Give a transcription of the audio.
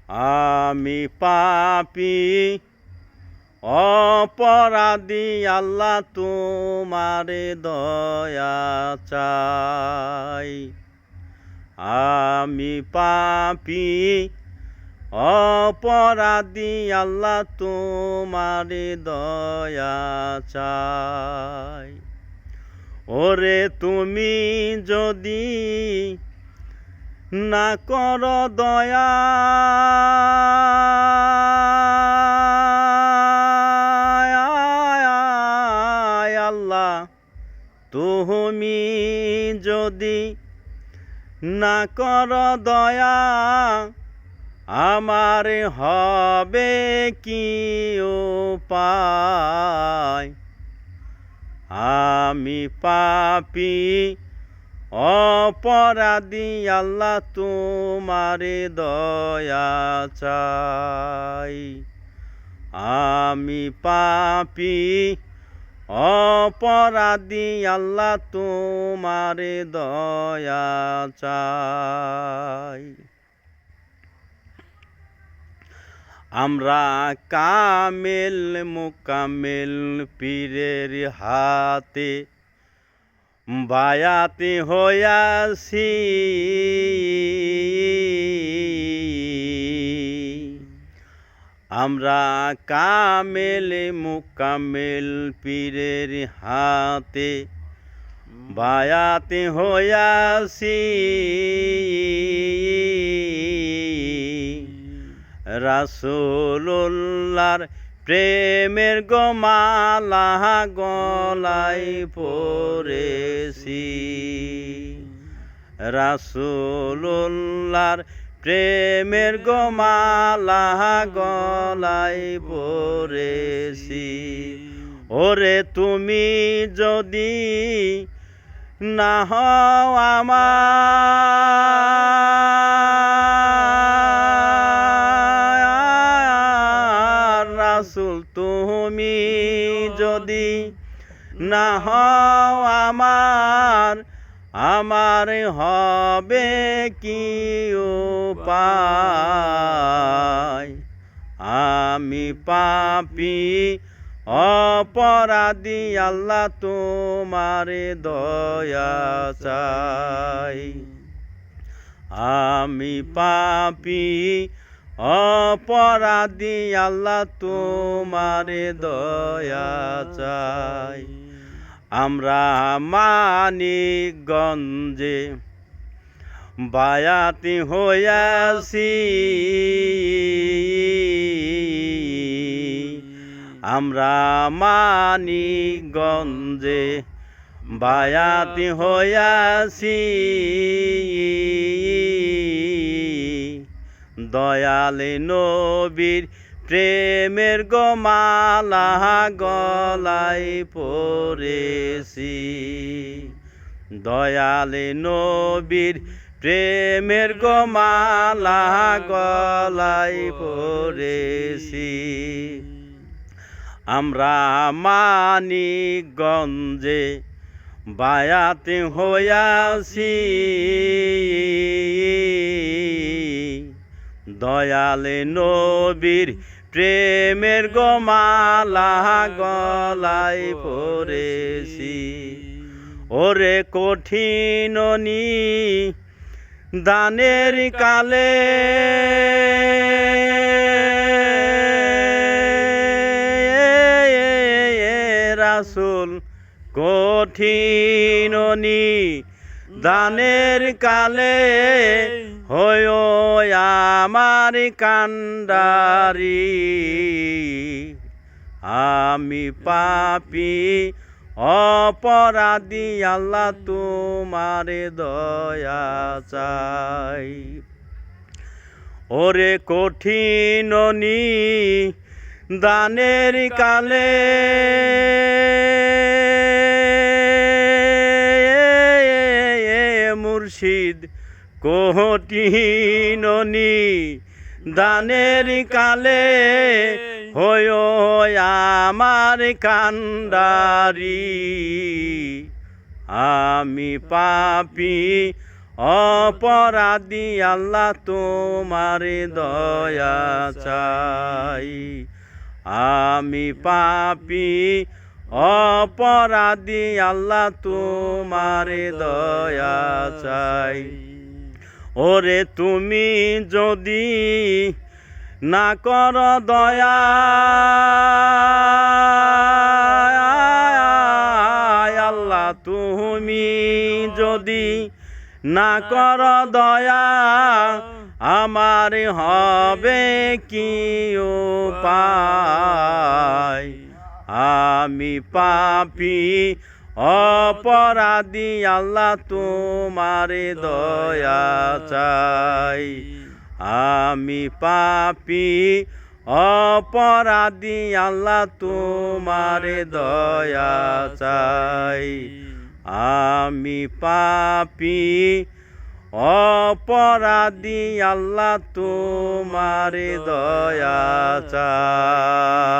আমি পাপী অপরাধী, আল্লাহ তোমারে দয়া চাই। আমি পাপী অপরাধী, আল্লাহ তোমারে দয়া চাই। ওরে তুমি যদি না কর দয়া, আল্লাহ তুমি যদি না কর দয়া, আমার হবে কি উপায়। আমি পাপী অপরাধী, আল্লাহ তোমারে দয়া চাই। আমি পাপী অপরাধী, আল্লাহ তোমারে দয়া চাই। আমরা কামেল মুকামেল পীরের হাতে বায়াতি হইয়াছি। আমরা কামেল মুকামেল পীরের হাতে বায়াতি হইয়াছি। রাসূলুল্লাহর প্রেমের গোমালা গলায় পরেছি। রাসূলুল্লাহর প্রেমের গোমালা গলায় পরেছি। ওরে তুমি যদি না হও আমার রাসূল, তুমি যদি না হও আমার হবে কি উপায়। আমি পাপী অপরাধী, আল্লাহ তোমারে দয়া চাই। আমি পাপী অপরাধী, আল্লাহ তোমারে দয়া চাই। আমরা মানিকগঞ্জে বায়াতি হইয়াছি। আমরা মানিকগঞ্জে বায়াতি হইয়াছি। দয়াল নবীর প্রেমের গোমালা গলায় পরেছি। দয়াল নবীর প্রেমের গোমালা গলায় পরেছি। আমরা মানিকগঞ্জে বায়াতি হইয়াছি। দয়াল নবীর প্রেমের গোমালা গলায় পরেছি। ওরে কঠিন দানের কালে রাসূল, কঠিন দানের কালে হয়ো আমার কান্ডারি। আমি পাপী অপরাধী, আল্লাহ তোমারে দয়া চাই। ওরে কঠিন দানের কালে মুর্শিদ, কঠিন দানের কালে হয়ো আমার কান্ডারি। আমি পাপী অপরাধী আল্লাহ তোমার দয়া চাই আমি পাপী অপরাধী আল্লাহ তোমার দয়া চাই ওরে তুমি যদি না কর দয়া আল্লাহ তুমি যদি না কর দয়া আমার হবে কি উপায় আমি পাপী অপরাধী আল্লাহ তোমার দয়া চাই আমি পাপী অপরাধী আল্লাহ তোমার দয়া চাই আমি পাপী অপরাধী আল্লাহ তোমার দয়া চাই।